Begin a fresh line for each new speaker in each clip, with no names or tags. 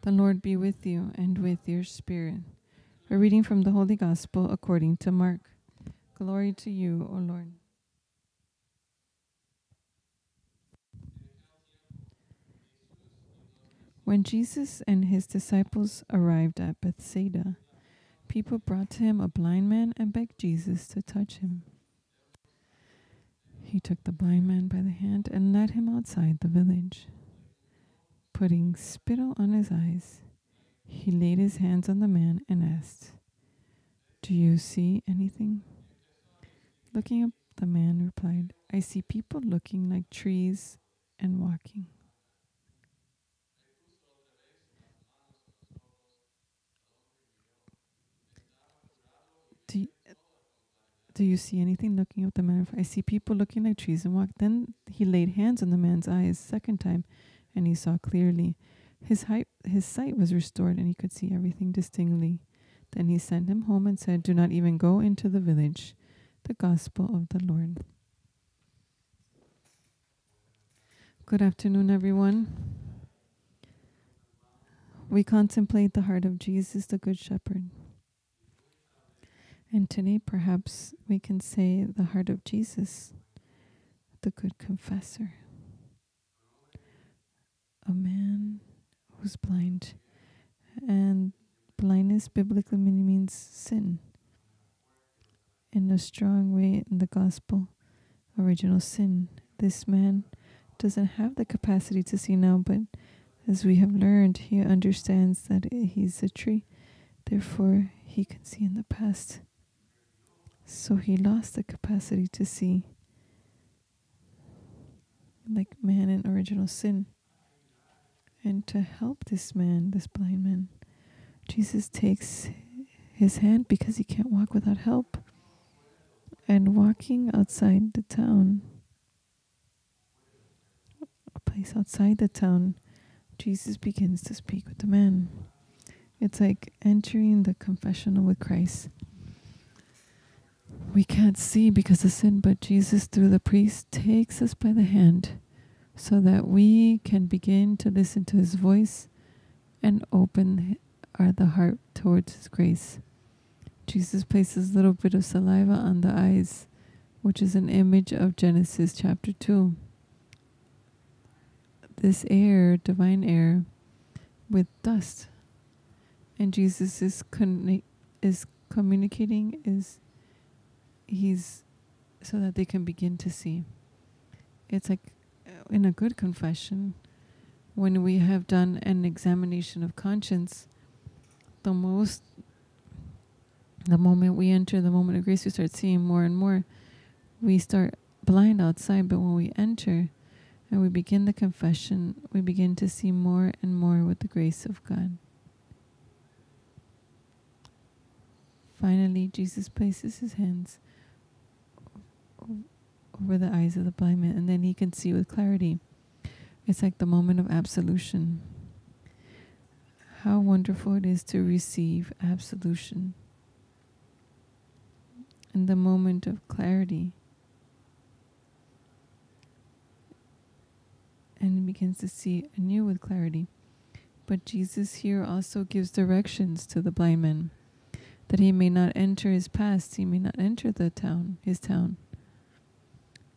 The Lord be with you and with your spirit. A reading from the Holy Gospel according to Mark. Glory to you, O Lord. When Jesus and his disciples arrived at Bethsaida, people brought to him a blind man and begged Jesus to touch him. He took the blind man by the hand and led him outside the village. Putting spittle on his eyes, he laid his hands on the man and asked, "Do you see anything?" Looking up, the man replied, "I see people looking like trees and walking." Do you, do you see anything? Looking up, the man replied, "I see people looking like trees and walk." Then he laid hands on the man's eyes second time, and he saw clearly. His sight was restored, and he could see everything distinctly. Then he sent him home and said, "Do not even go into the village." The Gospel of the Lord. Good afternoon, everyone. We contemplate the heart of Jesus, the Good Shepherd. And today, perhaps we can say the heart of Jesus, the Good Confessor. A man who's blind. And blindness biblically means sin. In a strong way in the gospel, original sin. This man doesn't have the capacity to see now, but as we have learned, he understands that he's a tree. Therefore, he can see in the past. So he lost the capacity to see, like man in original sin. And to help this man, this blind man, Jesus takes his hand because he can't walk without help. And walking outside the town, a place outside the town, Jesus begins to speak with the man. It's like entering the confessional with Christ. We can't see because of sin, but Jesus, through the priest, takes us by the hand so that we can begin to listen to his voice and open the heart towards his grace. Jesus places a little bit of saliva on the eyes, which is an image of Genesis chapter 2. This air, divine air, with dust. And Jesus is communicating, he's so that they can begin to see. It's like in a good confession, when we have done an examination of conscience, the moment we enter the moment of grace, we start seeing more and more. We start blind outside, but when we enter and we begin the confession, we begin to see more and more with the grace of God. Finally, Jesus places his hands over the eyes of the blind man, and then he can see with clarity. It's like the moment of absolution. How wonderful it is to receive absolution. In the moment of clarity. And he begins to see anew with clarity. But Jesus here also gives directions to the blind man, that he may not enter his past, he may not enter his town.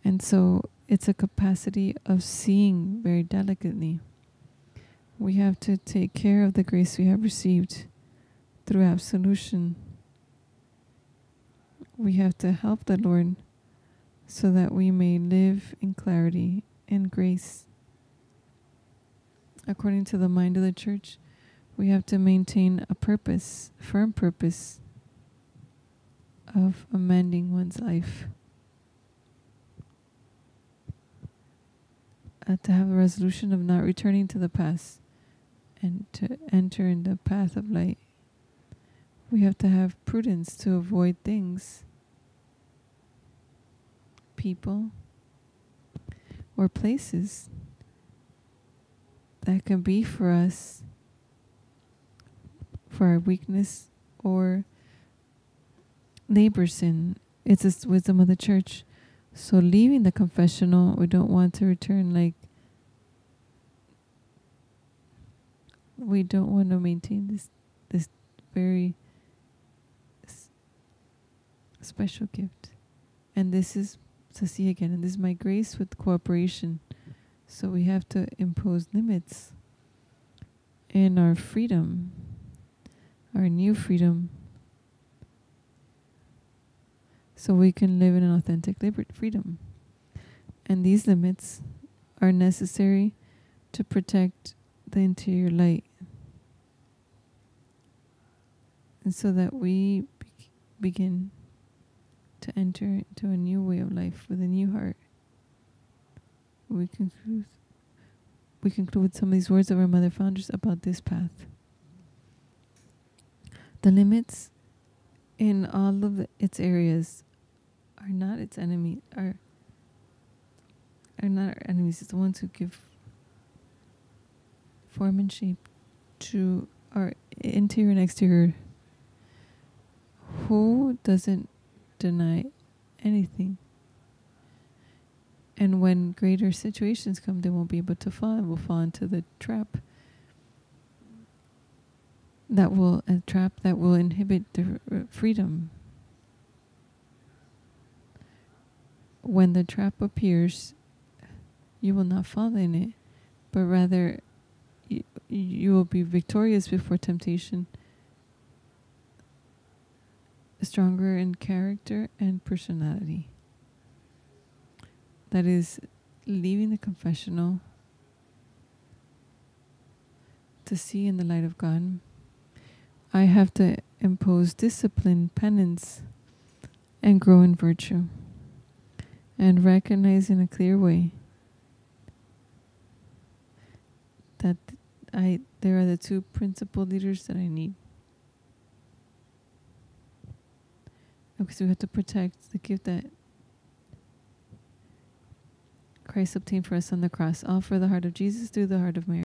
And so it's a capacity of seeing very delicately. We have to take care of the grace we have received through absolution. We have to help the Lord so that we may live in clarity and grace. According to the mind of the church, we have to maintain a purpose, firm purpose of amending one's life. To have a resolution of not returning to the past and to enter in the path of light. We have to have prudence to avoid things, people, or places that can be for us, for our weakness or neighbor sin. It's the wisdom of the church. So leaving the confessional, we don't want to return like we don't want to maintain this very special gift. And this is, to see again, and this is my grace with cooperation. So we have to impose limits in our freedom, our new freedom, so we can live in an authentic freedom. And these limits are necessary to protect the interior light, and so that we begin to enter into a new way of life with a new heart. We conclude with some of these words of our Mother Founders about this path. The limits in all of its areas are not its enemy, are not our enemies. It's the ones who give form and shape to our interior and exterior. Who doesn't deny anything? And when greater situations come, they won't be able to fall and will fall into the trap that will inhibit their freedom. When the trap appears, you will not fall in it, but rather you will be victorious before temptation, stronger in character and personality. That is, leaving the confessional to see in the light of God. I have to impose discipline, penance, and grow in virtue, and recognize in a clear way that there are the two principal leaders that I need. Because we have to protect the gift that Christ obtained for us on the cross, all for the heart of Jesus through the heart of Mary.